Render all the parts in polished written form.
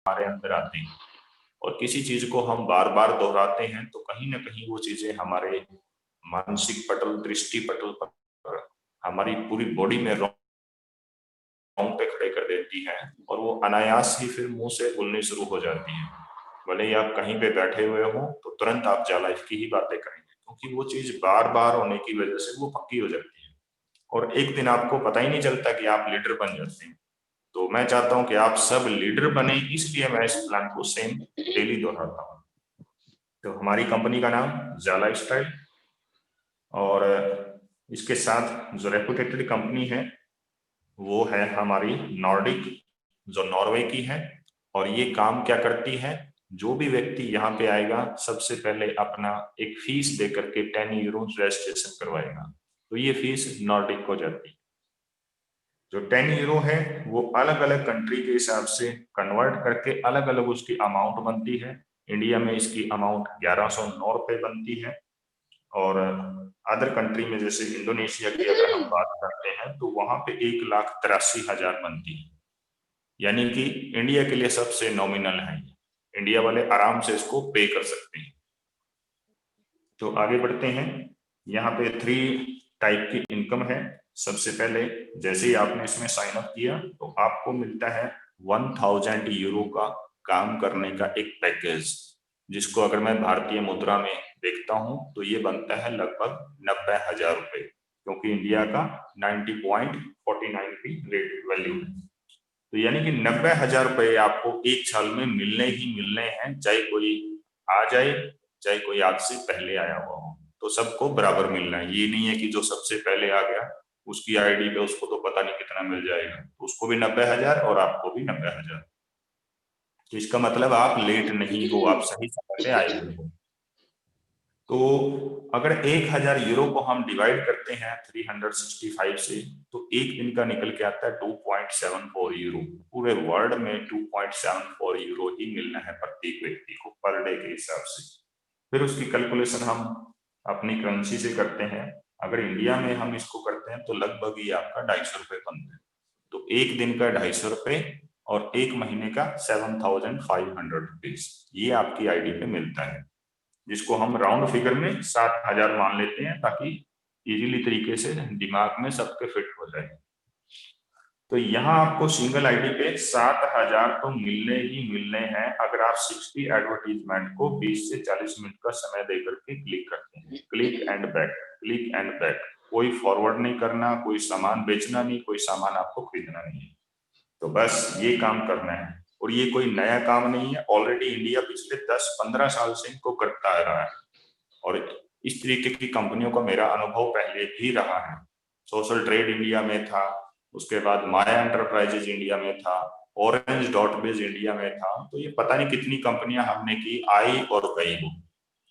हमारे अंदर आते हैं, और किसी चीज को हम बार बार दोहराते हैं तो कहीं ना कहीं वो चीजें हमारे मानसिक पटल, दृष्टि पटल पर, हमारी पूरी बॉडी में पे खड़े कर देती है, और वो अनायास ही फिर मुंह से बोलनी शुरू हो जाती है। भले ही आप कहीं पे बैठे हुए हो तो तुरंत आप जा लाइफ की ही बातें करेंगे, क्योंकि वो चीज बार बार होने की वजह से वो पक्की हो जाती है, और एक दिन आपको पता ही नहीं चलता कि आप लीडर बन जाते हैं। तो मैं चाहता हूं कि आप सब लीडर बने, इसलिए मैं इस प्लान को सेम डेली दोहराता हूँ। तो हमारी कंपनी का नाम जा लाइफस्टाइल, और इसके साथ जो रेपुटेटेड कंपनी है वो है हमारी नॉर्डिक, जो नॉर्वे की है। और ये काम क्या करती है, जो भी व्यक्ति यहाँ पे आएगा सबसे पहले अपना एक फीस दे करके 10 यूरो रजिस्ट्रेशन करवाएगा, तो ये फीस नॉर्डिक को जाती है। जो 10 यूरो है वो अलग अलग कंट्री के हिसाब से कन्वर्ट करके अलग अलग उसकी अमाउंट बनती है। इंडिया में इसकी अमाउंट 1109 रुपये बनती है, और अदर कंट्री में जैसे इंडोनेशिया की अगर हम बात करते हैं तो वहां पे 1,83,000 बनती है। यानी कि इंडिया के लिए सबसे नॉमिनल है, इंडिया वाले आराम से इसको पे कर सकते हैं। तो आगे बढ़ते हैं। यहाँ पे 3 टाइप की इनकम है। सबसे पहले जैसे ही आपने इसमें साइन अप किया तो आपको मिलता है 1000 यूरो का काम करने का एक पैकेज, जिसको अगर मैं भारतीय मुद्रा में देखता हूं तो ये बनता है लगभग 90,000 रुपए, क्योंकि इंडिया का 90.49 भी रेट वैल्यू है। तो यानी कि 90,000 रुपए आपको एक साल में मिलने ही मिलने हैं, चाहे कोई आ जाए चाहे कोई आपसे पहले आया हुआ हो, तो सबको बराबर मिलना है। ये नहीं है कि जो सबसे पहले आ गया उसकी आईडी पे उसको तो पता नहीं कितना मिल जाएगा, तो उसको भी 90,000 और आपको भी 90,000। तो इसका मतलब आप लेट नहीं हो, आप सही समय पे आए हुए हो। तो अगर 1,000 यूरो को हम डिवाइड करते हैं 365 से, तो एक दिन का निकल के आता है 2.74 यूरो। पूरे वर्ल्ड में 2.74 यूरो ही मिलना है प्रत्येक व्यक्ति को पर डे के हिसाब से। फिर उसकी कैलकुलेशन हम अपनी करेंसी से करते हैं। अगर इंडिया में हम इसको करते हैं तो लगभग ये आपका 250 रुपये बनता है। तो एक दिन का 250 रुपये और एक महीने का 7,500 रुपीज, ये आपकी आईडी पे मिलता है, जिसको हम राउंड फिगर में 7,000 मान लेते हैं, ताकि इजीली तरीके से दिमाग में सबके फिट हो जाए। तो यहाँ आपको सिंगल आईडी पे 7,000 तो मिलने ही मिलने हैं, अगर आप 60 एडवर्टीजमेंट को 20 से 40 मिनट का समय देकर के क्लिक करते हैं। Click and back, click and back, कोई फॉरवर्ड नहीं करना, कोई सामान बेचना नहीं, कोई सामान आपको खरीदना नहीं है, तो बस ये काम करना है। और ये कोई नया काम नहीं है, ऑलरेडी इंडिया पिछले 10-15 साल से इनको करता आ रहा है, और इस तरीके की कंपनियों का मेरा अनुभव पहले भी रहा है। सोशल ट्रेड इंडिया में था, उसके बाद माया एंटरप्राइजेज इंडिया में था, ऑरेंज डॉट बेज इंडिया में था, तो ये पता नहीं कितनी कंपनियां हमने की, आई और गई हो।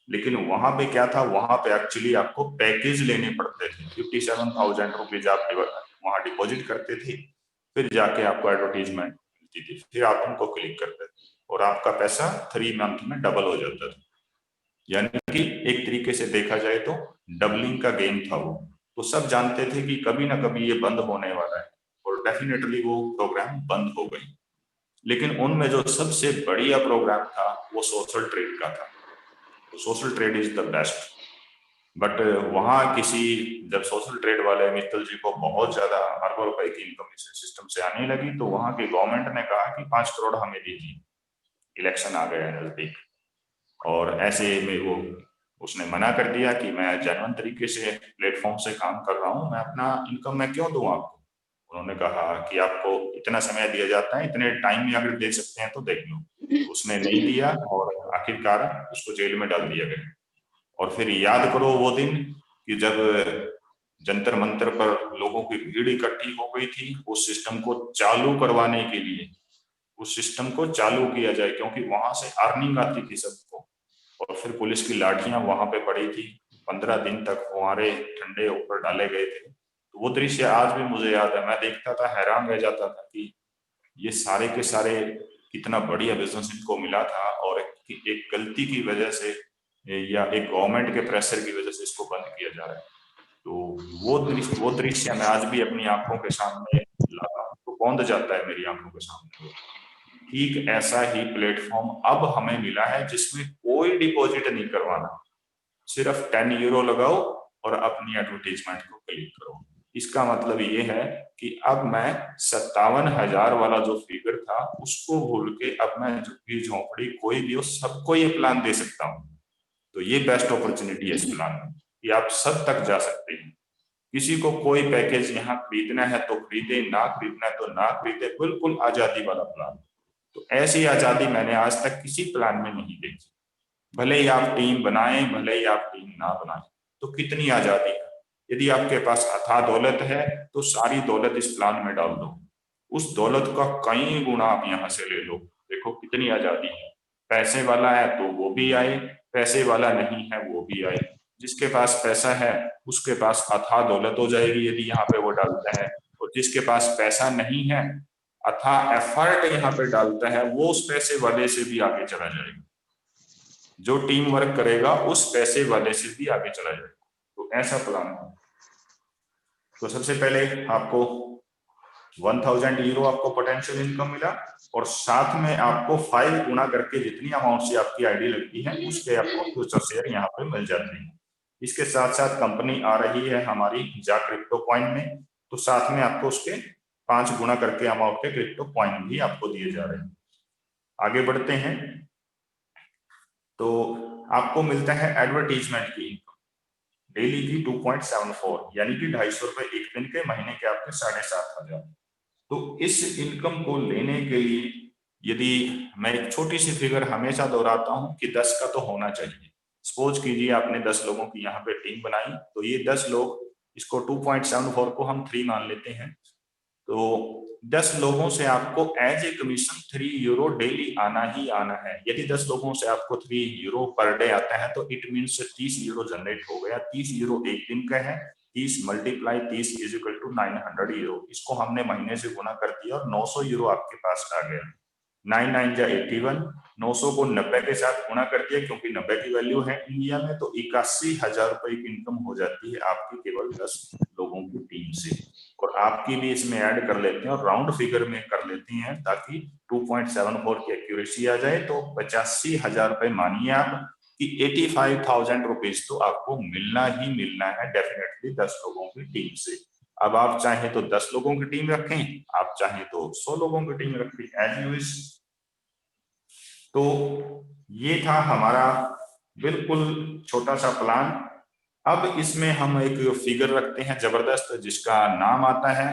लेकिन वहां पे क्या था, वहां पे एक्चुअली आपको पैकेज लेने पड़ते थे। 57,000 रुपीज आप वहां डिपॉजिट करते थे, फिर जाके आपको एडवर्टीजमेंट मिलती थी, फिर आप उनको क्लिक करते थे और आपका पैसा 3 मंथ में डबल हो जाता था। यानी कि एक तरीके से देखा जाए तो डबलिंग का गेम था वो। तो सब जानते थे कि कभी ना कभी ये बंद होने वाला है, और डेफिनेटली वो प्रोग्राम बंद हो गई। लेकिन उनमें जो सबसे बढ़िया प्रोग्राम था वो सोशल ट्रेड का था। तो social trade is the best. But वहां किसी, जब सोशल ट्रेड वाले मित्तल जी को बहुत ज्यादा अरबों रुपए की इनकम इस सिस्टम से आने लगी, तो वहां की गवर्नमेंट ने कहा कि 5 करोड़ हमें दीजिए, इलेक्शन आ गया है नजदीक। और ऐसे में वो उसने मना कर दिया कि मैं जेन्युइन तरीके से प्लेटफॉर्म से काम कर रहा हूँ, मैं अपना इनकम मैं क्यों दूं आपको। उन्होंने कहा कि आपको इतना समय दिया जाता है, इतने टाइम में अगर दे सकते हैं तो देख लो। तो उसने नहीं दिया और आखिरकार उसको जेल में डाल दिया गया। और फिर याद करो वो दिन कि जब जंतर मंतर पर लोगों की भीड़ इकट्ठी हो गई थी उस सिस्टम को चालू करवाने के लिए, उस सिस्टम को चालू किया जाए, क्योंकि वहां से अर्निंग आती थी सबको। और फिर पुलिस की लाठियां वहां पे पड़ी थी, 15 दिन तक हमारे ठंडे ऊपर डाले गए थे। तो वो दृश्य आज भी मुझे याद है, मैं देखता था हैरान रह जाता था कि ये सारे के सारे कितना बढ़िया बिजनेस इनको मिला था, और एक गलती की वजह से या एक गवर्नमेंट के प्रेशर की वजह से इसको बंद किया जा रहा है। तो वो दृश्य मैं आज भी अपनी आंखों के सामने लाता हूँ, तो कौंध जाता है मेरी आंखों के सामने वो। ठीक ऐसा ही प्लेटफॉर्म अब हमें मिला है जिसमें कोई डिपॉजिट नहीं करवाना, सिर्फ 10 यूरो लगाओ और अपनी एडवर्टीजमेंट को क्लिक करो। इसका मतलब ये है कि अब मैं 57,000 वाला जो फिगर था उसको भूल के अब मैं झुग्गी झोंपड़ी कोई भी हो सबको ये प्लान दे सकता हूँ। तो ये बेस्ट अपॉर्चुनिटी है इस प्लान में कि आप सब तक जा सकते हैं। किसी को कोई पैकेज यहाँ खरीदना है तो खरीदे, ना खरीदना है तो ना खरीदे, बिल्कुल आजादी वाला प्लान। तो ऐसी आजादी मैंने आज तक किसी प्लान में नहीं देखी। भले ही आप टीम बनाएं, भले ही आप टीम ना बनाएं, तो कितनी आजादी है। यदि आपके पास अथाह दौलत है तो सारी दौलत इस प्लान में डाल दो, उस दौलत का कई गुना आप यहाँ से ले लो। देखो कितनी आजादी है। पैसे वाला है तो वो भी आए, पैसे वाला नहीं है वो भी आए। जिसके पास पैसा है उसके पास अथाह दौलत हो जाएगी यदि यहाँ पे वो डालता है, और जिसके पास पैसा नहीं है अथाह एफर्ट यहाँ पे डालता है वो उस पैसे वाले से भी आगे चला जाएगा। जो टीम वर्क करेगा उस पैसे वाले से भी आगे चला जाएगा। तो ऐसा प्लान है। तो सबसे पहले आपको 1000 यूरो आपको पोटेंशियल इनकम मिला, और साथ में आपको 5 गुना करके जितनी अमाउंट से आपकी आईडी लगती है उसके आपको फ्यूचर शेयर यहाँ पे मिल जाते हैं। इसके साथ साथ कंपनी आ रही है हमारी जा क्रिप्टो कॉइन में, तो साथ में आपको उसके 5 गुना करके अमाउंट के क्रिप्टो कॉइन भी आपको दिए जा रहे हैं। आगे बढ़ते हैं। तो आपको मिलता है एडवर्टीजमेंट की इनकम डेली की 2.74, यानी कि 250 रुपए एक दिन के, महीने के आपके 7,500। तो इस इनकम को लेने के लिए यदि मैं एक छोटी सी फिगर हमेशा दोहराता हूं कि 10 का तो होना चाहिए। सपोज कीजिए आपने 10 लोगों की यहाँ पे टीम बनाई, तो ये 10 लोग, इसको 2.74 को हम 3 मान लेते हैं, तो 10 लोगों से आपको as a commission 3 euro daily आना ही आना है। यदि 10 लोगों से आपको 3 यूरो पर डे आता है तो इट मीन 30 यूरो जनरेट हो गया। 30 यूरो एक दिन का है, 30 multiply 30 is equal to 900 euro. इसको हमने महीने से गुना कर दिया और 900 यूरो आपके पास आ गया। 9 9 जा 81, 900 को 90 के साथ गुना कर दिया क्योंकि 90 की वैल्यू है इंडिया में, तो 81,000 रुपए की इनकम हो जाती है आपकी केवल 10 लोगों की टीम से। और आपकी भी इसमें ऐड कर लेते हैं और राउंड फिगर में कर लेते हैं ताकि 2.74 की एक्यूरेसी आ जाए। तो 85,000 रुपए मानिए आप कि 85,000 रुपीज तो आपको मिलना ही मिलना है डेफिनेटली 10 लोगों की टीम से। अब आप चाहें तो 10 लोगों की टीम रखें, आप चाहें तो 100 लोगों की टीम रखें, एज यू विश। तो ये था हमारा बिल्कुल छोटा सा प्लान। अब इसमें हम एक फिगर रखते हैं जबरदस्त जिसका नाम आता है